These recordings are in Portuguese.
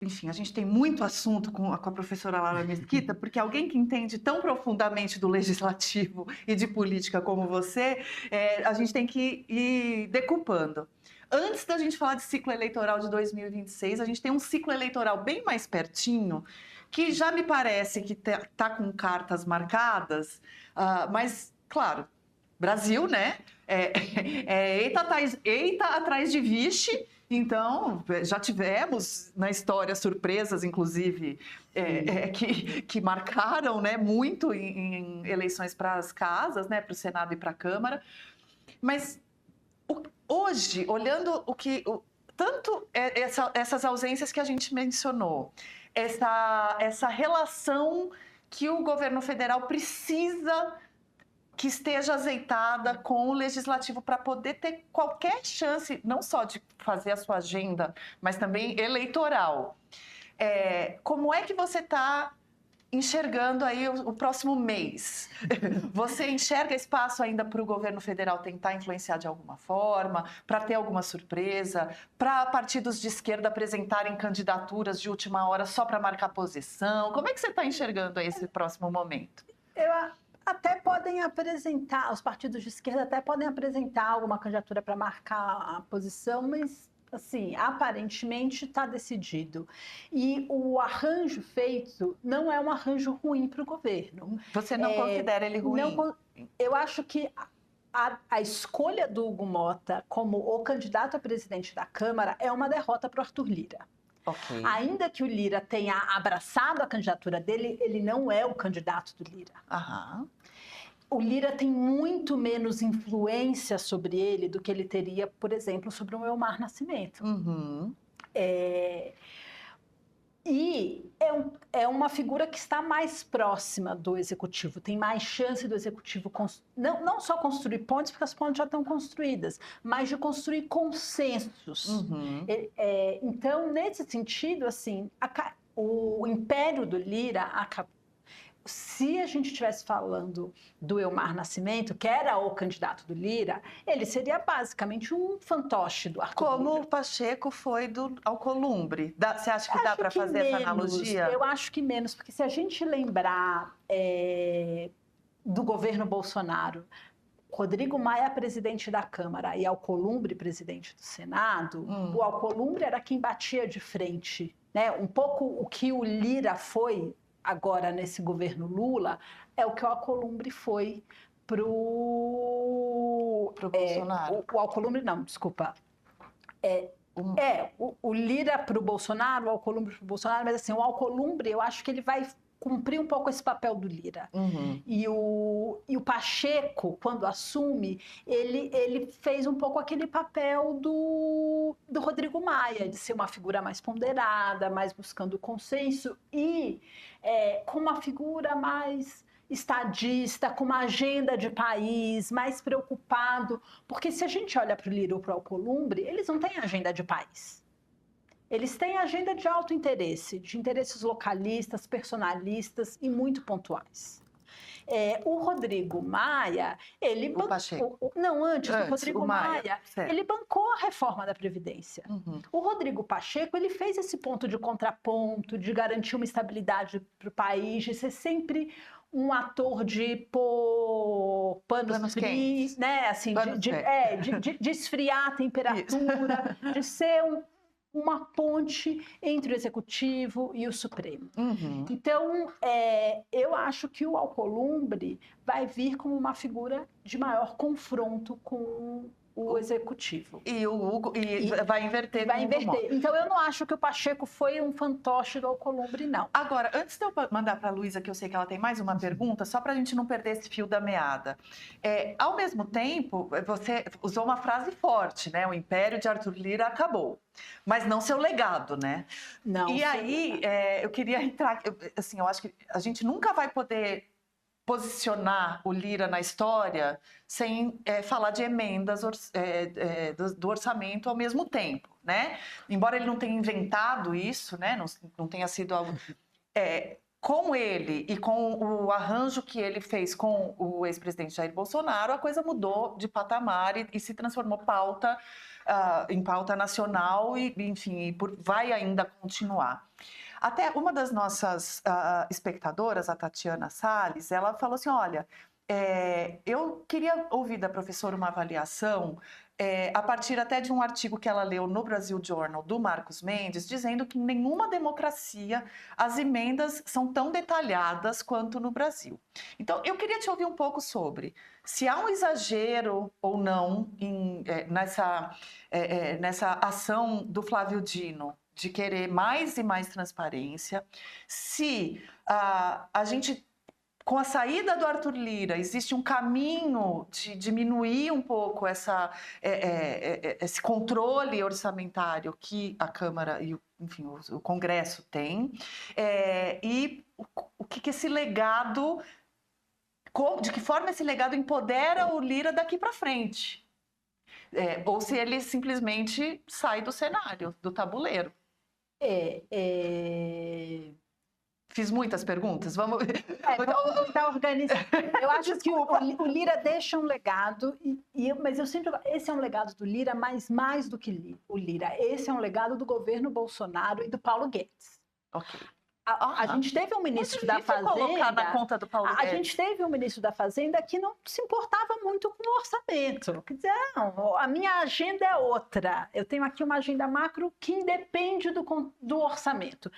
enfim, a gente tem muito assunto com a professora Laura Mesquita, porque alguém que entende tão profundamente do legislativo e de política como você, a gente tem que ir decupando. Antes da gente falar de ciclo eleitoral de 2026, a gente tem um ciclo eleitoral bem mais pertinho, que já me parece que tá com cartas marcadas, mas, claro, Brasil, né? Eita atrás de vixe. Então, já tivemos na história surpresas, inclusive, que marcaram, né, muito em eleições para as casas, né, para o Senado e para a Câmara. Mas hoje, olhando tanto essas ausências que a gente mencionou, essa relação que o governo federal precisa que esteja azeitada com o legislativo para poder ter qualquer chance, não só de fazer a sua agenda, mas também eleitoral. Como é que você está enxergando aí o próximo mês? Você enxerga espaço ainda para o governo federal tentar influenciar de alguma forma, para ter alguma surpresa, para partidos de esquerda apresentarem candidaturas de última hora só para marcar posição? Como é que você está enxergando aí esse próximo momento? Até podem apresentar, os partidos de esquerda até podem apresentar alguma candidatura para marcar a posição, mas, assim, aparentemente está decidido. E o arranjo feito não é um arranjo ruim para o governo. Você não considera ele ruim? Eu acho que a escolha do Hugo Mota como o candidato a presidente da Câmara é uma derrota para o Arthur Lira. Okay. Ainda que o Lira tenha abraçado a candidatura dele, ele não é o candidato do Lira. Aham. O Lira tem muito menos influência sobre ele do que ele teria, por exemplo, sobre o Elmar Nascimento. Uhum. E é uma figura que está mais próxima do executivo, tem mais chance do executivo não só construir pontes, porque as pontes já estão construídas, mas de construir consensos. Uhum. Então, nesse sentido, assim, o império do Lira acabou. Se a gente estivesse falando do Elmar Nascimento, que era o candidato do Lira, ele seria basicamente um fantoche do Arthur Como Lira. o Pacheco foi do Alcolumbre. Você acha que dá para fazer essa analogia? Eu acho que menos, porque se a gente lembrar do governo Bolsonaro, Rodrigo Maia, presidente da Câmara, e Alcolumbre, presidente do Senado, o Alcolumbre era quem batia de frente, né? Um pouco o que o Lira foi agora nesse governo Lula é o que o Alcolumbre foi pro Bolsonaro. O Alcolumbre não, desculpa. O Lira para o Bolsonaro, o Alcolumbre para o Bolsonaro, mas assim, o Alcolumbre, eu acho que ele vai cumprir um pouco esse papel do Lira. Uhum. E o Pacheco, quando assume, ele fez um pouco aquele papel do Rodrigo Maia, de ser uma figura mais ponderada, mais buscando consenso e com uma figura mais estadista, com uma agenda de país, mais preocupado. Porque se a gente olha para o Lira ou para o Alcolumbre, eles não têm agenda de país. Eles têm agenda de alto interesse, de interesses localistas, personalistas e muito pontuais. O Rodrigo Maia, O Pacheco. O Rodrigo Maia, ele bancou a reforma da Previdência. Uhum. O Rodrigo Pacheco, ele fez esse ponto de contraponto, de garantir uma estabilidade para o país, de ser sempre um ator de pôr panos frios, né? Assim, de esfriar a temperatura, de ser uma ponte entre o Executivo e o Supremo. Uhum. Então, eu acho que o Alcolumbre vai vir como uma figura de maior confronto com o Executivo. E o Hugo vai inverter. Vai inverter. Então, eu não acho que o Pacheco foi um fantoche do Alcolumbre, não. Agora, antes de eu mandar para a Luísa, que eu sei que ela tem mais uma pergunta, só para a gente não perder esse fio da meada. Ao mesmo tempo, você usou uma frase forte, né? O império de Arthur Lira acabou. Mas não seu legado, né? Não. E aí, eu queria entrar... Assim, eu acho que a gente nunca vai poder posicionar o Lira na história sem falar de emendas do orçamento ao mesmo tempo, né? Embora ele não tenha inventado isso, né? Não tenha sido algo... com ele e com o arranjo que ele fez com o ex-presidente Jair Bolsonaro, a coisa mudou de patamar e se transformou pauta em pauta nacional e, enfim, vai ainda continuar. Até uma das nossas espectadoras, a Tatiana Salles, ela falou assim, olha, eu queria ouvir da professora uma avaliação a partir até de um artigo que ela leu no Brasil Journal, do Marcos Mendes, dizendo que em nenhuma democracia as emendas são tão detalhadas quanto no Brasil. Então, eu queria te ouvir um pouco sobre se há um exagero ou não nessa ação do Flávio Dino de querer mais e mais transparência, se a gente... Com a saída do Arthur Lira, existe um caminho de diminuir um pouco esse controle orçamentário que a Câmara e, enfim, o Congresso tem, e o que esse legado, de que forma esse legado empodera o Lira daqui para frente, ou se ele simplesmente sai do cenário, do tabuleiro. Fiz muitas perguntas, vamos tentar organizar. Eu acho que o Lira deixa um legado, mas eu sempre... Esse é um legado do Lira, mas mais do que o Lira. Esse é um legado do governo Bolsonaro e do Paulo Guedes. Ok. A gente teve um ministro da Fazenda... colocar na conta do Paulo Guedes. A gente teve um ministro da Fazenda que não se importava muito com o orçamento. Quer dizer, não, a minha agenda é outra. Eu tenho aqui uma agenda macro que independe do orçamento.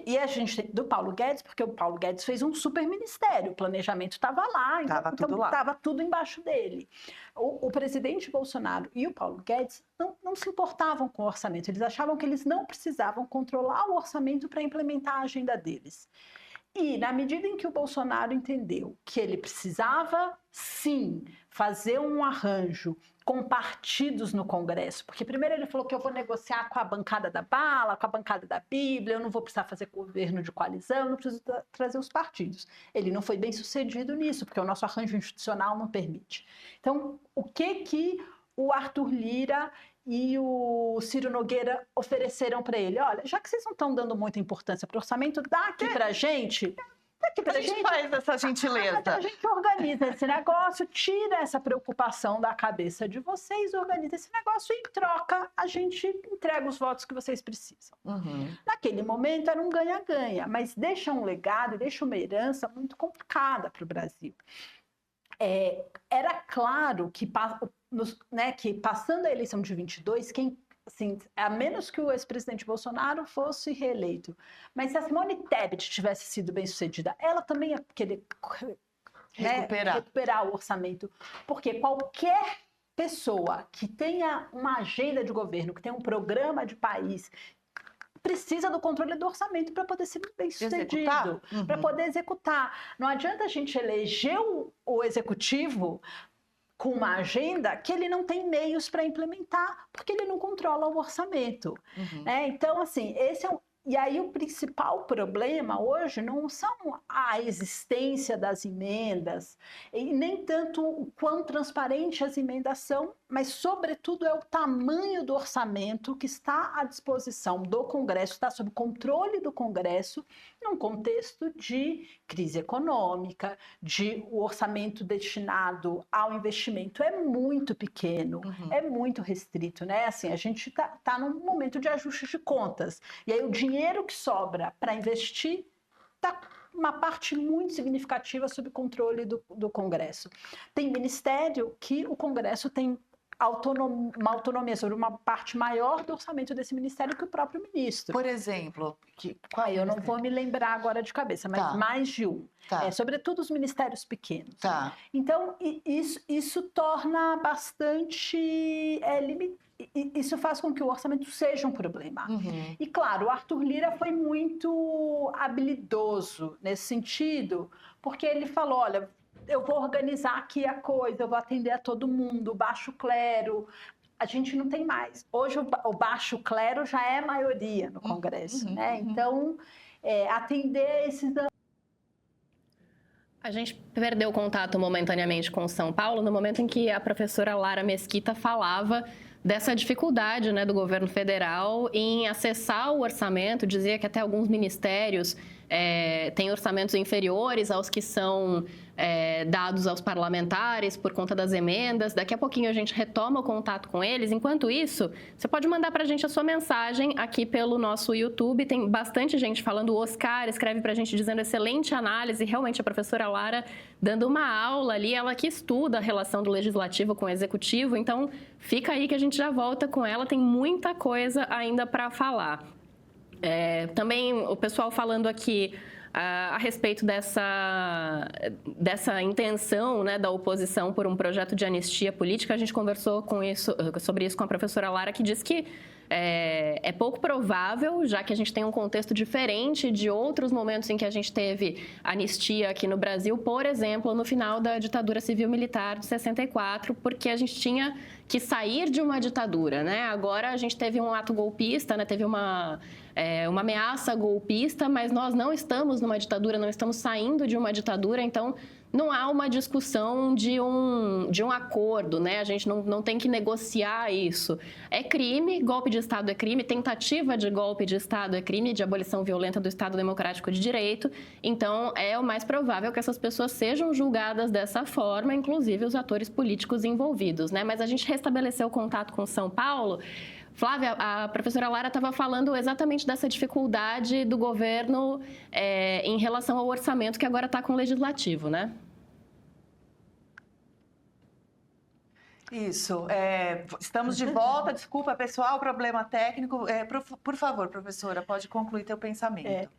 E a gente tem do Paulo Guedes, porque o Paulo Guedes fez um super ministério, o planejamento estava lá, então estava tudo embaixo dele. O presidente Bolsonaro e o Paulo Guedes não se importavam com o orçamento, eles achavam que eles não precisavam controlar o orçamento para implementar a agenda deles. E, na medida em que o Bolsonaro entendeu que ele precisava, sim, fazer um arranjo com partidos no Congresso, porque primeiro ele falou que eu vou negociar com a bancada da bala, com a bancada da Bíblia, eu não vou precisar fazer governo de coalizão, eu não preciso trazer os partidos. Ele não foi bem sucedido nisso, porque o nosso arranjo institucional não permite. Então, o que o Arthur Lira e o Ciro Nogueira ofereceram para ele? Olha, já que vocês não estão dando muita importância para o orçamento, dá aqui para a gente... A gente faz essa gentileza. A gente organiza esse negócio, tira essa preocupação da cabeça de vocês, organiza esse negócio e em troca a gente entrega os votos que vocês precisam. Uhum. Naquele momento era um ganha-ganha, mas deixa um legado, deixa uma herança muito complicada para o Brasil. Era claro que, que passando a eleição de 22, assim, a menos que o ex-presidente Bolsonaro fosse reeleito, mas se a Simone Tebet tivesse sido bem sucedida, ela também ia querer recuperar o orçamento, porque qualquer pessoa que tenha uma agenda de governo, que tenha um programa de país, precisa do controle do orçamento para poder ser bem sucedido, para poder executar. Não adianta a gente eleger o executivo com uma agenda que ele não tem meios para implementar, porque ele não controla o orçamento. Uhum. Então, assim, e aí o principal problema hoje não são a existência das emendas, e nem tanto o quão transparente as emendas são, mas, sobretudo, é o tamanho do orçamento que está à disposição do Congresso, está sob controle do Congresso, num contexto de crise econômica, o orçamento destinado ao investimento é muito pequeno, é muito restrito, né? Assim, a gente tá num momento de ajuste de contas, e aí o dinheiro que sobra para investir está uma parte muito significativa sob controle do Congresso. Tem ministério que o Congresso tem uma autonomia sobre uma parte maior do orçamento desse ministério que o próprio ministro. Por exemplo, eu não vou me lembrar agora de cabeça, mas mais de um. Sobretudo os ministérios pequenos. Então, isso torna bastante isso faz com que o orçamento seja um problema. E, claro, o Arthur Lira foi muito habilidoso nesse sentido, porque ele falou, olha, eu vou organizar aqui a coisa, eu vou atender a todo mundo, o baixo clero. A gente não tem mais. Hoje o baixo clero já é maioria no Congresso, né? Então, atender esses... A gente perdeu o contato momentaneamente com São Paulo no momento em que a professora Lara Mesquita falava dessa dificuldade, né, do governo federal em acessar o orçamento, dizia que até alguns ministérios têm orçamentos inferiores aos que são dados aos parlamentares por conta das emendas. Daqui a pouquinho a gente retoma o contato com eles. Enquanto isso, você pode mandar para a gente a sua mensagem aqui pelo nosso YouTube. Tem bastante gente falando. O Oscar escreve para a gente dizendo excelente análise. Realmente, a professora Lara dando uma aula ali, ela que estuda a relação do legislativo com o executivo. Então, fica aí que a gente já volta com ela. Tem muita coisa ainda para falar. Também o pessoal falando aqui a respeito dessa intenção, né, da oposição por um projeto de anistia política. A gente conversou sobre isso com a professora Lara, que diz que é pouco provável, já que a gente tem um contexto diferente de outros momentos em que a gente teve anistia aqui no Brasil, por exemplo, no final da ditadura civil-militar de 64, porque a gente tinha que sair de uma ditadura, né? Agora a gente teve um ato golpista, né? Teve uma ameaça golpista, mas nós não estamos numa ditadura, não estamos saindo de uma ditadura, então não há uma discussão de um acordo, né? A gente não tem que negociar isso. É crime, golpe de Estado é crime, tentativa de golpe de Estado é crime, de abolição violenta do Estado Democrático de Direito. Então, é o mais provável que essas pessoas sejam julgadas dessa forma, inclusive os atores políticos envolvidos, né? Mas a gente restabeleceu o contato com São Paulo. Flávia, a professora Lara estava falando exatamente dessa dificuldade do governo em relação ao orçamento que agora está com o legislativo, né? Isso. Estamos de volta. Desculpa, pessoal, problema técnico. Por favor, professora, pode concluir teu pensamento.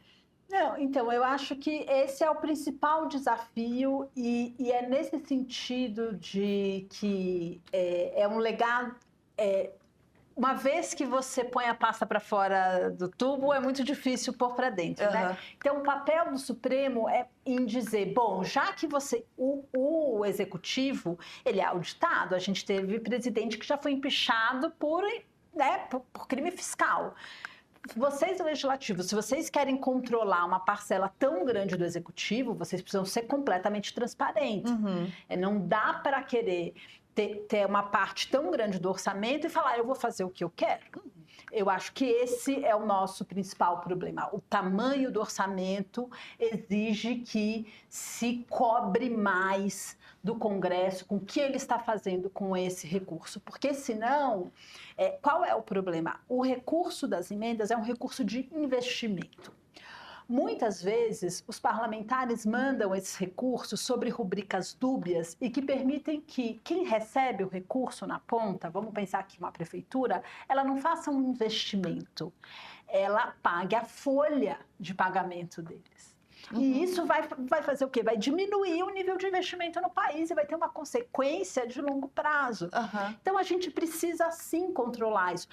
Não, então, eu acho que esse é o principal desafio e é nesse sentido de que é um legado... Uma vez que você põe a pasta para fora do tubo, é muito difícil pôr para dentro, né? Então, o papel do Supremo é em dizer, bom, já que o executivo, ele é auditado, a gente teve presidente que já foi empichado por crime fiscal. Vocês, legislativos, se vocês querem controlar uma parcela tão grande do executivo, vocês precisam ser completamente transparentes. Não dá para querer ter uma parte tão grande do orçamento e falar, eu vou fazer o que eu quero. Eu acho que esse é o nosso principal problema. O tamanho do orçamento exige que se cobre mais do Congresso com o que ele está fazendo com esse recurso. Porque, senão, qual é o problema? O recurso das emendas é um recurso de investimento. Muitas vezes, os parlamentares mandam esses recursos sobre rubricas dúbias e que permitem que quem recebe o recurso na ponta, vamos pensar aqui uma prefeitura, ela não faça um investimento, ela pague a folha de pagamento deles. E isso vai fazer o quê? Vai diminuir o nível de investimento no país e vai ter uma consequência de longo prazo. Então, a gente precisa, sim, controlar isso.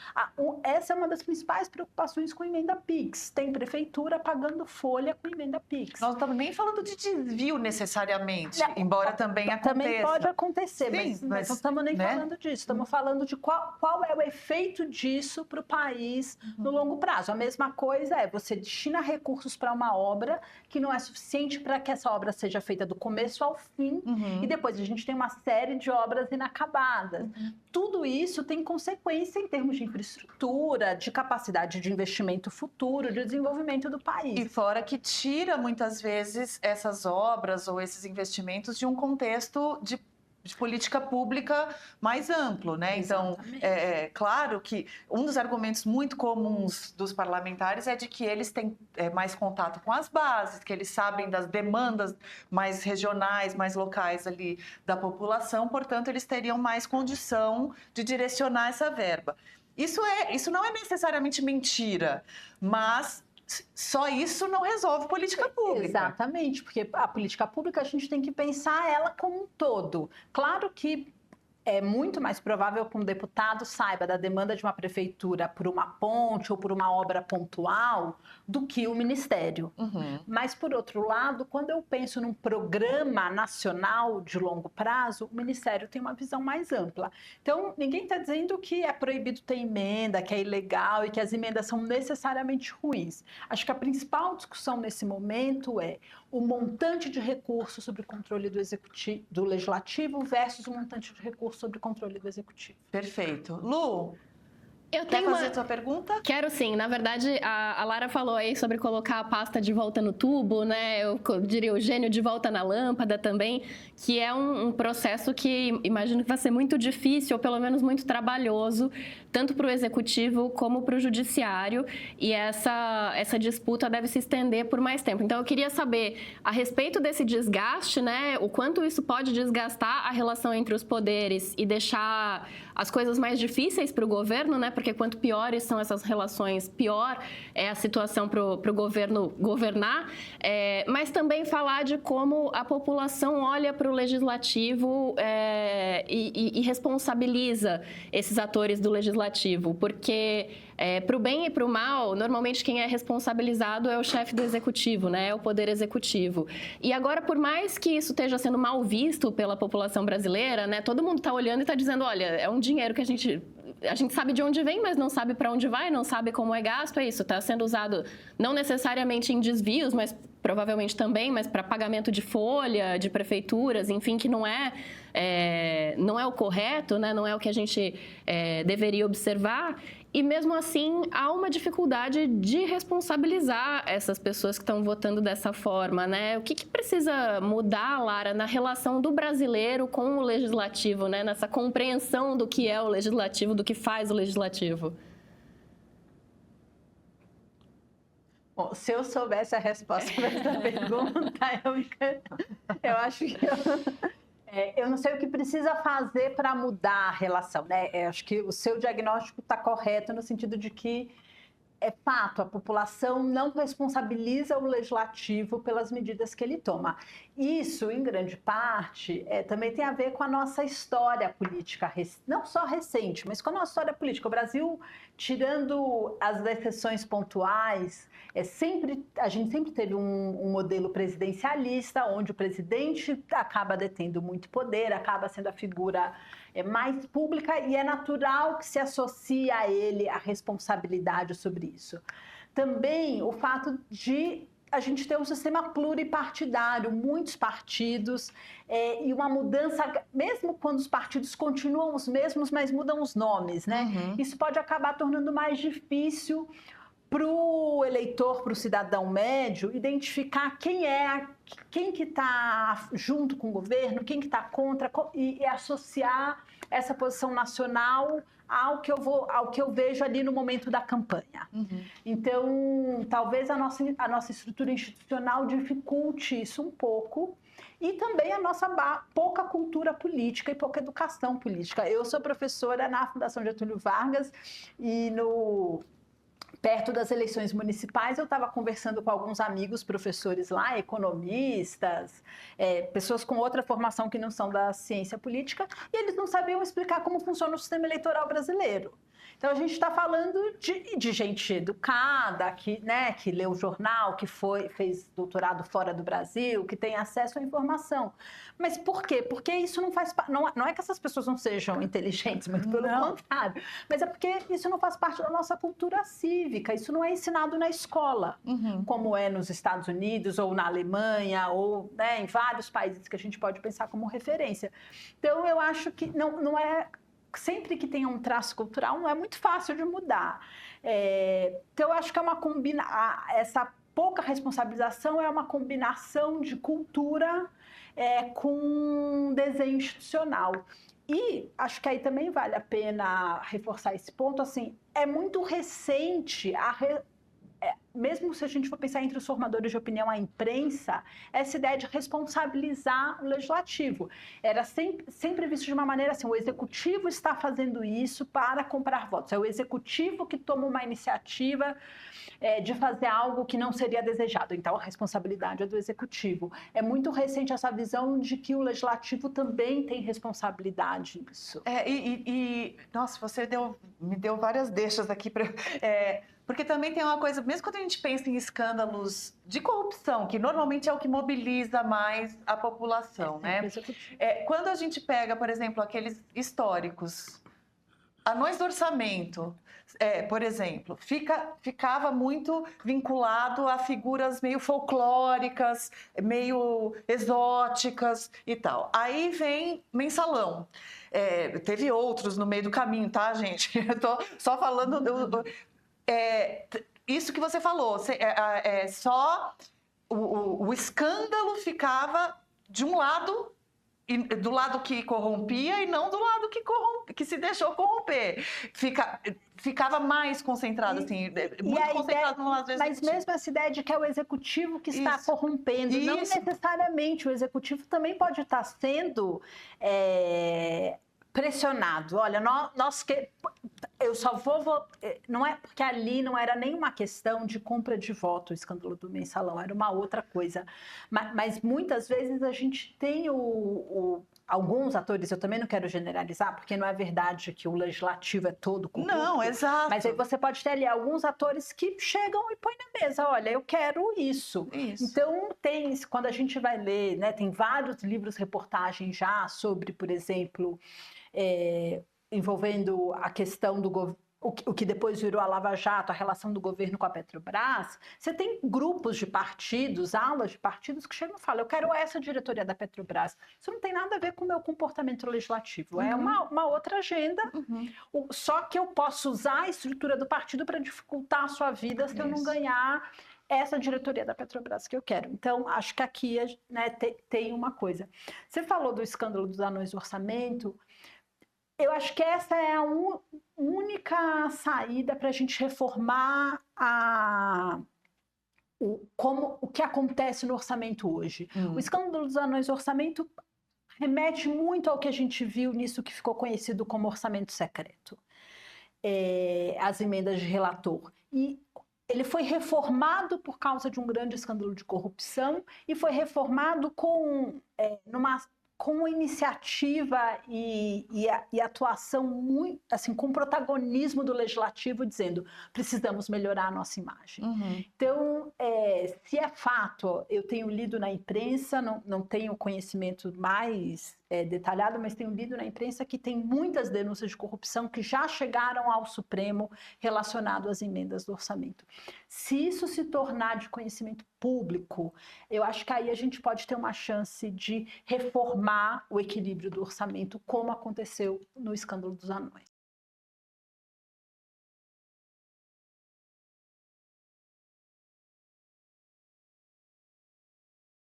Essa é uma das principais preocupações com emenda PIX. Tem prefeitura pagando folha com emenda PIX. Nós não estamos nem falando de desvio necessariamente, embora também aconteça. Também pode acontecer, sim, mas não estamos nem falando disso. Estamos falando de qual é o efeito disso para o país no longo prazo. A mesma coisa você destina recursos para uma obra que não é suficiente para que essa obra seja feita do começo ao fim, e depois a gente tem uma série de obras inacabadas. Tudo isso tem consequência em termos de infraestrutura, de capacidade de investimento futuro, de desenvolvimento do país. E fora que tira, muitas vezes, essas obras ou esses investimentos de um contexto de política pública mais amplo, né? Exatamente. Então, claro que um dos argumentos muito comuns dos parlamentares é de que eles têm mais contato com as bases, que eles sabem das demandas mais regionais, mais locais ali da população, portanto, eles teriam mais condição de direcionar essa verba. Isso não é necessariamente mentira, mas só isso não resolve política pública. Exatamente, porque a política pública a gente tem que pensar ela como um todo. Claro que é muito mais provável que um deputado saiba da demanda de uma prefeitura por uma ponte ou por uma obra pontual do que o ministério. Mas, por outro lado, quando eu penso num programa nacional de longo prazo, o ministério tem uma visão mais ampla. Então, ninguém está dizendo que é proibido ter emenda, que é ilegal e que as emendas são necessariamente ruins. Acho que a principal discussão nesse momento é o montante de recursos sobre o controle do legislativo versus o montante de recursos sobre o controle do executivo. Perfeito. Lu? Eu Quer tenho fazer a tua pergunta? Quero sim. Na verdade, a Lara falou aí sobre colocar a pasta de volta no tubo, né? Eu diria o gênio de volta na lâmpada também, que é um processo que imagino que vai ser muito difícil, ou pelo menos muito trabalhoso, tanto para o executivo como para o judiciário. E essa disputa deve se estender por mais tempo. Então, eu queria saber, a respeito desse desgaste, né? O quanto isso pode desgastar a relação entre os poderes e deixar as coisas mais difíceis para o governo, né? Porque quanto piores são essas relações, pior é a situação para o governo governar. Mas também falar de como a população olha para o legislativo e responsabiliza esses atores do legislativo. Porque, para o bem e para o mal, normalmente quem é responsabilizado é o chefe do executivo, né? É o poder executivo. E agora, por mais que isso esteja sendo mal visto pela população brasileira, né? Todo mundo está olhando e está dizendo, olha, é um dinheiro que a gente sabe de onde vem, mas não sabe para onde vai, não sabe como é gasto, é isso. Está sendo usado não necessariamente em desvios, mas provavelmente também, mas para pagamento de folha, de prefeituras, enfim, que não é o correto, né? Não é o que a gente deveria observar. E mesmo assim, há uma dificuldade de responsabilizar essas pessoas que estão votando dessa forma, né? O que precisa mudar, Lara, na relação do brasileiro com o legislativo, né? Nessa compreensão do que é o legislativo, do que faz o legislativo? Bom, se eu soubesse a resposta para essa pergunta, eu acho que eu não sei o que precisa fazer para mudar a relação, né? Eu acho que o seu diagnóstico está correto no sentido de que é fato, a população não responsabiliza o legislativo pelas medidas que ele toma. Isso, em grande parte, também tem a ver com a nossa história política, não só recente, mas com a nossa história política. O Brasil, tirando as exceções pontuais, a gente sempre teve um modelo presidencialista, onde o presidente acaba detendo muito poder, acaba sendo a figura mais pública, e é natural que se associe a ele a responsabilidade sobre isso. Também o fato de a gente ter um sistema pluripartidário, muitos partidos, e uma mudança, mesmo quando os partidos continuam os mesmos, mas mudam os nomes, né? Uhum. Isso pode acabar tornando mais difícil para o eleitor, para o cidadão médio, identificar quem que está junto com o governo, quem que está contra, e associar essa posição nacional ao que eu vejo ali no momento da campanha. Uhum. Então, talvez a nossa estrutura institucional dificulte isso um pouco, e também a nossa pouca cultura política e pouca educação política. Eu sou professora na Fundação Getúlio Vargas, e perto das eleições municipais, eu estava conversando com alguns amigos professores lá, economistas, pessoas com outra formação que não são da ciência política, e eles não sabiam explicar como funciona o sistema eleitoral brasileiro. Então, a gente está falando de gente educada, que lê o jornal, que fez doutorado fora do Brasil, que tem acesso à informação. Mas por quê? Porque isso não faz parte... Não é que essas pessoas não sejam inteligentes, muito pelo contrário. Mas é porque isso não faz parte da nossa cultura cívica. Isso não é ensinado na escola, como é nos Estados Unidos, ou na Alemanha, ou em vários países que a gente pode pensar como referência. Então, eu acho que não é... Sempre que tenha um traço cultural, não é muito fácil de mudar. Então, eu acho que essa pouca responsabilização é uma combinação de cultura com desenho institucional. E acho que aí também vale a pena reforçar esse ponto. Assim, é muito recente mesmo se a gente for pensar entre os formadores de opinião, a imprensa, essa ideia de responsabilizar o legislativo. Era sempre visto de uma maneira assim, o executivo está fazendo isso para comprar votos. É o executivo que toma uma iniciativa de fazer algo que não seria desejado. Então, a responsabilidade é do executivo. É muito recente essa visão de que o legislativo também tem responsabilidade nisso. Nossa, você me deu várias deixas aqui para... Porque também tem uma coisa, mesmo quando a gente pensa em escândalos de corrupção, que normalmente é o que mobiliza mais a população, né? Quando a gente pega, por exemplo, aqueles históricos, anões do orçamento, por exemplo, ficava muito vinculado a figuras meio folclóricas, meio exóticas e tal. Aí vem Mensalão. Teve outros no meio do caminho, tá, gente? Eu tô só falando isso que você falou. Só o escândalo ficava de um lado, do lado que corrompia e não do lado que se deixou corromper. Ficava mais concentrado, assim, muito concentrado no lado do executivo. Mas mesmo essa ideia de que é o executivo que está corrompendo, não necessariamente, o executivo também pode estar sendo pressionado. Olha, eu só vou... Não é porque ali não era nenhuma questão de compra de voto, o escândalo do Mensalão, era uma outra coisa. Mas muitas vezes a gente tem alguns atores, eu também não quero generalizar, porque não é verdade que o legislativo é todo corrupto. Não, exato. Mas aí você pode ter ali alguns atores que chegam e põem na mesa, olha, eu quero isso. Então, quando a gente vai ler, né, tem vários livros, reportagens já sobre, por exemplo, envolvendo a questão do governo, o que depois virou a Lava Jato, a relação do governo com a Petrobras. Você tem grupos de partidos, alas de partidos que chegam e falam, eu quero essa diretoria da Petrobras. Isso não tem nada a ver com o meu comportamento legislativo, é uma outra agenda, só que eu posso usar a estrutura do partido para dificultar a sua vida se eu não ganhar essa diretoria da Petrobras que eu quero. Então, acho que aqui, né, tem uma coisa. Você falou do escândalo dos anões do orçamento. Eu acho que essa é a única saída para a gente reformar o que acontece no orçamento hoje. O escândalo dos anões do orçamento remete muito ao que a gente viu nisso que ficou conhecido como orçamento secreto. As emendas de relator. E ele foi reformado por causa de um grande escândalo de corrupção e foi reformado com iniciativa e atuação muito, assim, com protagonismo do legislativo, dizendo precisamos melhorar a nossa imagem. Então, se é fato, eu tenho lido na imprensa, não tenho conhecimento mais detalhado, mas tenho lido na imprensa que tem muitas denúncias de corrupção que já chegaram ao Supremo relacionado às emendas do orçamento. Se isso se tornar de conhecimento público, eu acho que aí a gente pode ter uma chance de reformar o equilíbrio do orçamento, como aconteceu no escândalo dos anões.